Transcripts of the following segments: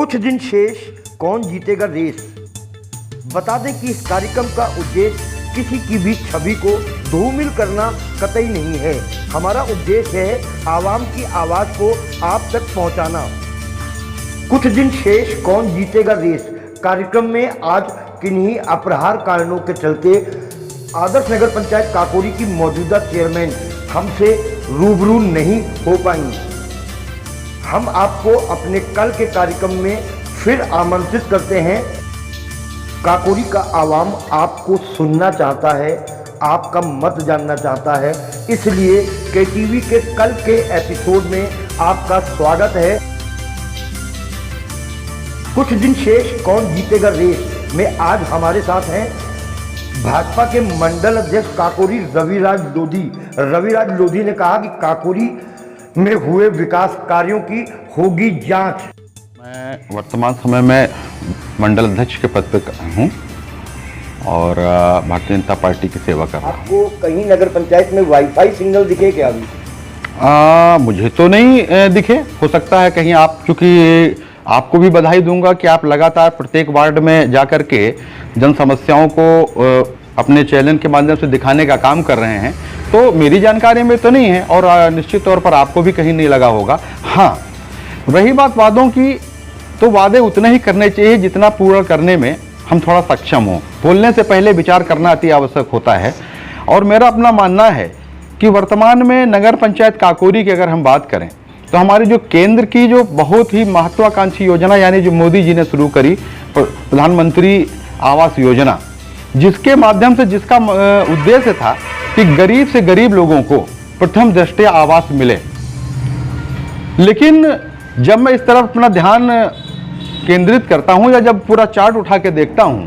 कुछ दिन शेष, कौन जीतेगा रेस। बता दें कि इस कार्यक्रम का उद्देश्य किसी की भी छवि को धूमिल करना कतई नहीं है। हमारा उद्देश्य है आवाम की आवाज़ को आप तक पहुंचाना। कुछ दिन शेष, कौन जीतेगा रेस कार्यक्रम में आज किन्हीं अपरिहार्य कारणों के चलते आदर्श नगर पंचायत काकोरी की मौजूदा चेयरमैन हमसे रूबरू नहीं हो पाई। हम आपको अपने कल के कार्यक्रम में फिर आमंत्रित करते हैं। काकोरी का आवाम आपको सुनना चाहता है, आपका मत जानना चाहता है, इसलिए केटीवी के कल के एपिसोड में आपका स्वागत है। कुछ दिन शेष, कौन जीतेगा रेस में आज हमारे साथ हैं भाजपा के मंडल अध्यक्ष काकोरी रविराज लोधी। रविराज लोधी ने कहा कि काकोरी में हुए विकास कार्यों की होगी जांच। मैं वर्तमान समय में मंडल अध्यक्ष के पद पर हूँ और भारतीय जनता पार्टी की सेवा कर रहा हूँ। आपको कहीं नगर पंचायत में वाईफाई सिग्नल दिखे क्या अभी? मुझे तो नहीं दिखे, हो सकता है कहीं आप, चूँकि आपको भी बधाई दूंगा कि आप लगातार प्रत्येक वार्ड में जाकर के जन समस्याओं को अपने चैनल के माध्यम से दिखाने का काम कर रहे हैं, तो मेरी जानकारी में तो नहीं है और निश्चित तौर पर आपको भी कहीं नहीं लगा होगा। हाँ, रही बात वादों की, तो वादे उतने ही करने चाहिए जितना पूरा करने में हम थोड़ा सक्षम हों। बोलने से पहले विचार करना अति आवश्यक होता है। और मेरा अपना मानना है कि वर्तमान में नगर पंचायत काकोरी की अगर हम बात करें तो हमारी जो केंद्र की जो बहुत ही महत्वाकांक्षी योजना, यानी जो मोदी जी ने शुरू करी प्रधानमंत्री आवास योजना, जिसके माध्यम से जिसका उद्देश्य था कि गरीब से गरीब लोगों को प्रथम दृष्टया आवास मिले। लेकिन जब मैं इस तरफ अपना ध्यान केंद्रित करता हूं या जब पूरा चार्ट उठा के देखता हूं,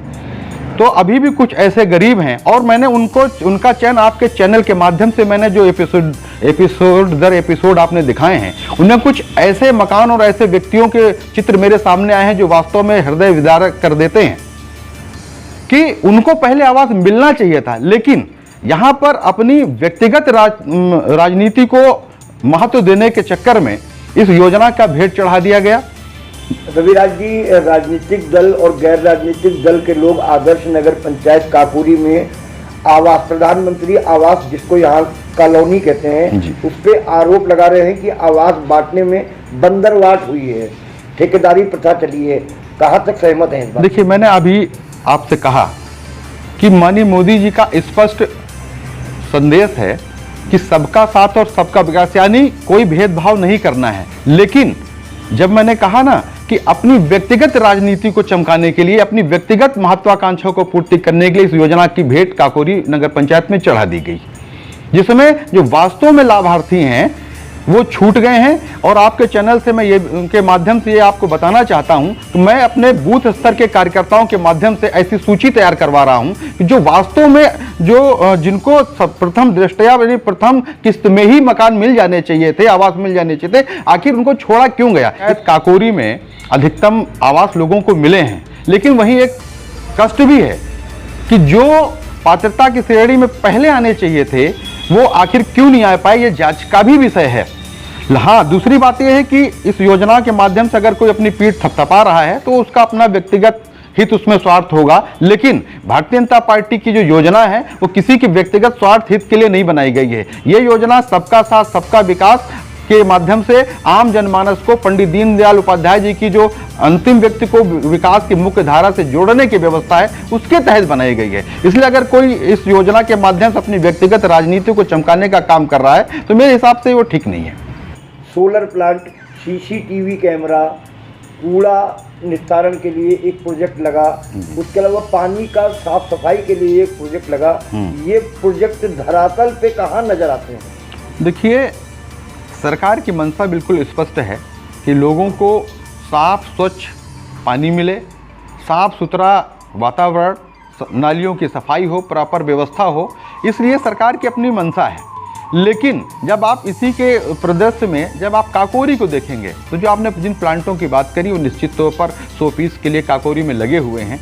तो अभी भी कुछ ऐसे गरीब हैं और मैंने उनका चयन आपके चैनल के माध्यम से, मैंने जो एपिसोड दर एपिसोड आपने दिखाए हैं, उनमें कुछ ऐसे मकान और ऐसे व्यक्तियों के चित्र मेरे सामने आए हैं जो वास्तव में हृदय विदारक कर देते हैं कि उनको पहले आवास मिलना चाहिए था, लेकिन यहाँ पर अपनी व्यक्तिगत राजनीति को महत्व देने के चक्कर में इस योजना का भेंट चढ़ा दिया गया। रविराज जी, राजनीतिक दल और गैर राजनीतिक दल के लोग आदर्श नगर पंचायत काकोरी में आवास, प्रधानमंत्री आवास जिसको यहाँ कॉलोनी कहते हैं, उस पर आरोप लगा रहे हैं कि आवास बांटने में बंदरवाट हुई है, ठेकेदारी प्रथा चली है। कहाँ तक सहमत हैं इस बात? देखिए, मैंने अभी आपसे कहा कि माननीय मोदी जी का स्पष्ट संदेश है कि सबका साथ और सबका विकास, यानी कोई भेदभाव नहीं करना है। लेकिन जब मैंने कहा ना कि अपनी व्यक्तिगत राजनीति को चमकाने के लिए, अपनी व्यक्तिगत महत्वाकांक्षाओं को पूर्ति करने के लिए इस योजना की भेंट काकोरी नगर पंचायत में चढ़ा दी गई, जिसमें जो वास्तव में लाभार्थी हैं वो छूट गए हैं। और आपके चैनल से मैं उनके माध्यम से ये आपको बताना चाहता हूं कि मैं अपने बूथ स्तर के कार्यकर्ताओं के माध्यम से ऐसी सूची तैयार करवा रहा हूं कि जो वास्तव में जिनको प्रथम दृष्टया यानी प्रथम किस्त में ही मकान मिल जाने चाहिए थे, आवास मिल जाने चाहिए थे, आखिर उनको छोड़ा क्यों गया। काकोरी में अधिकतम आवास लोगों को मिले हैं, लेकिन वहीं एक कष्ट भी है कि जो पात्रता की श्रेणी में पहले आने चाहिए थे वो आखिर क्यों नहीं आ पाए, ये जांच का भी विषय है। हाँ, दूसरी बात यह है कि इस योजना के माध्यम से अगर कोई अपनी पीठ थपथपा रहा है तो उसका अपना व्यक्तिगत हित उसमें स्वार्थ होगा, लेकिन भारतीय जनता पार्टी की जो योजना है वो किसी के व्यक्तिगत स्वार्थ हित के लिए नहीं बनाई गई है। ये योजना सबका साथ सबका विकास के माध्यम से आम जनमानस को पंडित दीनदयाल उपाध्याय जी की जो अंतिम व्यक्ति को विकास की मुख्य धारा से जोड़ने की व्यवस्था है उसके तहत बनाई गई है। इसलिए अगर कोई इस योजना के माध्यम से अपनी व्यक्तिगत राजनीति को चमकाने का काम कर रहा है तो मेरे हिसाब से वो ठीक नहीं है। सोलर प्लांट, सीसीटीवी कैमरा, कूड़ा निस्तारण के लिए एक प्रोजेक्ट लगा, उसके अलावा पानी का साफ सफाई के लिए एक प्रोजेक्ट लगा। ये प्रोजेक्ट धरातल पे कहाँ नजर आते हैं? देखिए, सरकार की मंशा बिल्कुल स्पष्ट है कि लोगों को साफ स्वच्छ पानी मिले, साफ सुथरा वातावरण, नालियों की सफाई हो, प्रॉपर व्यवस्था हो, इसलिए सरकार की अपनी मंशा है। लेकिन जब आप इसी के परिदृश्य में जब आप काकोरी को देखेंगे तो जो आपने जिन प्लांटों की बात करी वो निश्चित तौर पर 100 पीस के लिए काकोरी में लगे हुए हैं।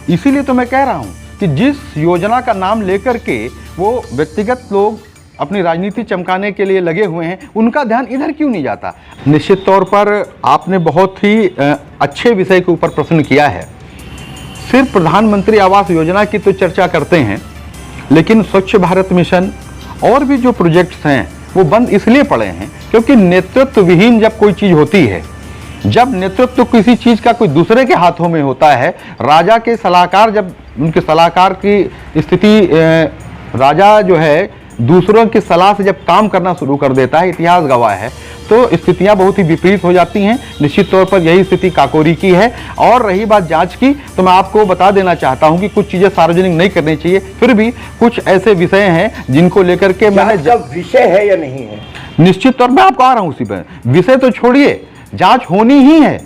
इसीलिए तो मैं कह रहा हूँ कि जिस योजना का नाम लेकर के वो व्यक्तिगत लोग अपनी राजनीति चमकाने के लिए लगे हुए हैं, उनका ध्यान इधर क्यों नहीं जाता। निश्चित तौर पर आपने बहुत ही अच्छे विषय के ऊपर प्रश्न किया है। सिर्फ प्रधानमंत्री आवास योजना की तो चर्चा करते हैं, लेकिन स्वच्छ भारत मिशन और भी जो प्रोजेक्ट्स हैं वो बंद इसलिए पड़े हैं क्योंकि नेतृत्व विहीन जब कोई चीज होती है, जब नेतृत्व किसी चीज का कोई दूसरे के हाथों में होता है, राजा के सलाहकार जब उनके सलाहकार की स्थिति राजा जो है दूसरों की सलाह से जब काम करना शुरू कर देता है, इतिहास गवाह है, तो स्थितियां बहुत ही विपरीत हो जाती हैं। निश्चित तौर पर यही स्थिति काकोरी की है। और रही बात जांच की, तो मैं आपको बता देना चाहता हूं कि कुछ चीजें सार्वजनिक नहीं करनी चाहिए, फिर भी कुछ ऐसे विषय हैं जिनको लेकर के मैंने विषय है या नहीं है, निश्चित तौर पर आपको आ रहा हूं उसी पर। विषय तो छोड़िए, जांच होनी ही है।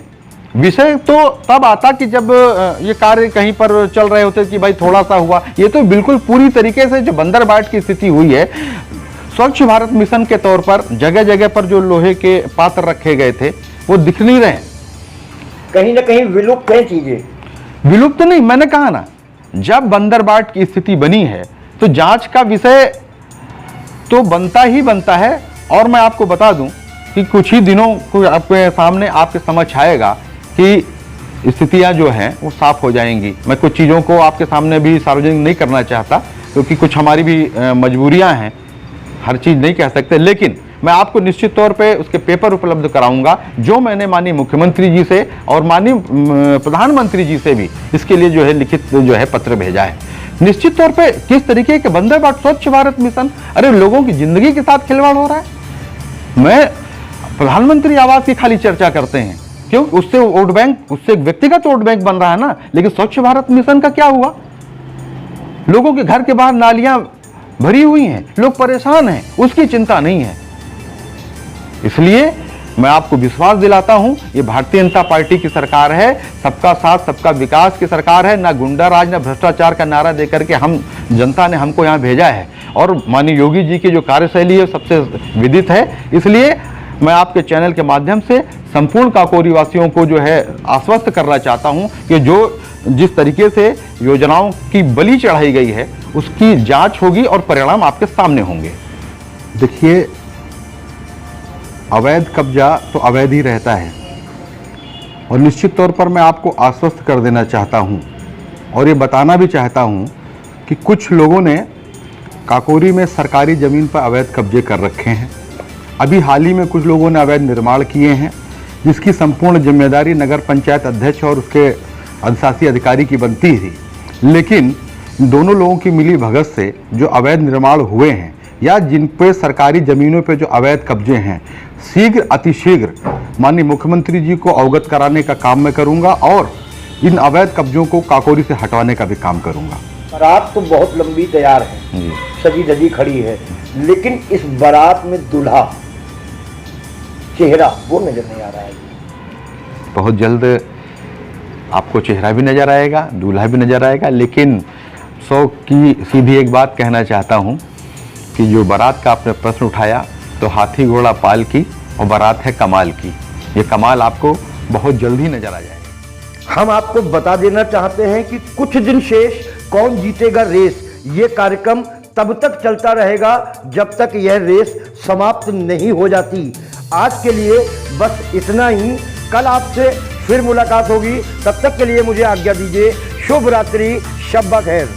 विषय तो तब आता कि जब ये कार्य कहीं पर चल रहे होते कि भाई थोड़ा सा हुआ। ये तो बिल्कुल पूरी तरीके से जो बंदरबाट की स्थिति हुई है, स्वच्छ भारत मिशन के तौर पर जगह जगह पर जो लोहे के पात्र रखे गए थे वो दिख नहीं रहे, कहीं ना कहीं विलुप्त है चीजें। विलुप्त नहीं, मैंने कहा ना, जब बंदरबाट की स्थिति बनी है तो जांच का विषय तो बनता ही बनता है। और मैं आपको बता दूं कि कुछ ही दिनों को आपके सामने आपके समझ आएगा कि स्थितियां जो हैं वो साफ हो जाएंगी। मैं कुछ चीज़ों को आपके सामने भी सार्वजनिक नहीं करना चाहता क्योंकि कुछ हमारी भी मजबूरियां हैं, हर चीज़ नहीं कह सकते, लेकिन मैं आपको निश्चित तौर पे उसके पेपर उपलब्ध कराऊंगा जो मैंने माननीय मुख्यमंत्री जी से और माननीय प्रधानमंत्री जी से भी इसके लिए जो है लिखित जो है पत्र भेजा है। निश्चित तौर पे किस तरीके के बंदरबाट, स्वच्छ भारत मिशन, अरे लोगों की जिंदगी के साथ खिलवाड़ हो रहा है। मैं प्रधानमंत्री आवास की खाली चर्चा करते हैं, क्यों? उससे वोट बैंक, उससे व्यक्तिगत वोट बैंक बन रहा है ना, लेकिन स्वच्छ भारत मिशन का क्या हुआ? लोगों के घर के बाहर नालियां भरी हुई हैं, लोग परेशान हैं, उसकी चिंता नहीं है। इसलिए मैं आपको विश्वास दिलाता हूं, ये भारतीय जनता पार्टी की सरकार है, सबका साथ सबका विकास की सरकार है, ना गुंडा राज ना भ्रष्टाचार का नारा देकर के हम जनता ने हमको यहाँ भेजा है। और माननीय योगी जी की जो कार्यशैली है सबसे विदित है। इसलिए मैं आपके चैनल के माध्यम से संपूर्ण काकोरी वासियों को जो है आश्वस्त करना चाहता हूं कि जो जिस तरीके से योजनाओं की बलि चढ़ाई गई है उसकी जांच होगी और परिणाम आपके सामने होंगे। देखिए, अवैध कब्जा तो अवैध ही रहता है और निश्चित तौर पर मैं आपको आश्वस्त कर देना चाहता हूं और ये बताना भी चाहता हूं कि कुछ लोगों ने काकोरी में सरकारी ज़मीन पर अवैध कब्जे कर रखे हैं। अभी हाल ही में कुछ लोगों ने अवैध निर्माण किए हैं जिसकी संपूर्ण जिम्मेदारी नगर पंचायत अध्यक्ष और उसके अधिशासी अधिकारी की बनती थी। लेकिन दोनों लोगों की मिली भगत से जो अवैध निर्माण हुए हैं या जिन पे सरकारी ज़मीनों पे जो अवैध कब्जे हैं, शीघ्र अतिशीघ्र माननीय मुख्यमंत्री जी को अवगत कराने का काम मैं करूंगा और इन अवैध कब्जों को काकोरी से हटवाने का भी काम करूंगा। बारात तो बहुत लंबी तैयार है, सजी धजी खड़ी है, लेकिन इस बारात में दूल्हा चेहरा वो नजर नहीं आ रहा है। बहुत जल्द आपको चेहरा भी नजर आएगा, दूल्हा भी नजर आएगा। लेकिन 100 की सीधी एक बात कहना चाहता हूं कि जो बारात का आपने प्रश्न उठाया, तो हाथी घोड़ा पाल की और बारात है कमाल की। ये कमाल आपको बहुत जल्द ही नजर आ जाएगा। हम आपको बता देना चाहते हैं कि कुछ दिन शेष कौन जीतेगा रेस, ये कार्यक्रम तब तक चलता रहेगा जब तक यह रेस समाप्त नहीं हो जाती। आज के लिए बस इतना ही, कल आपसे फिर मुलाकात होगी। तब तक के लिए मुझे आज्ञा दीजिए। शुभ रात्रि, शब ब खैर।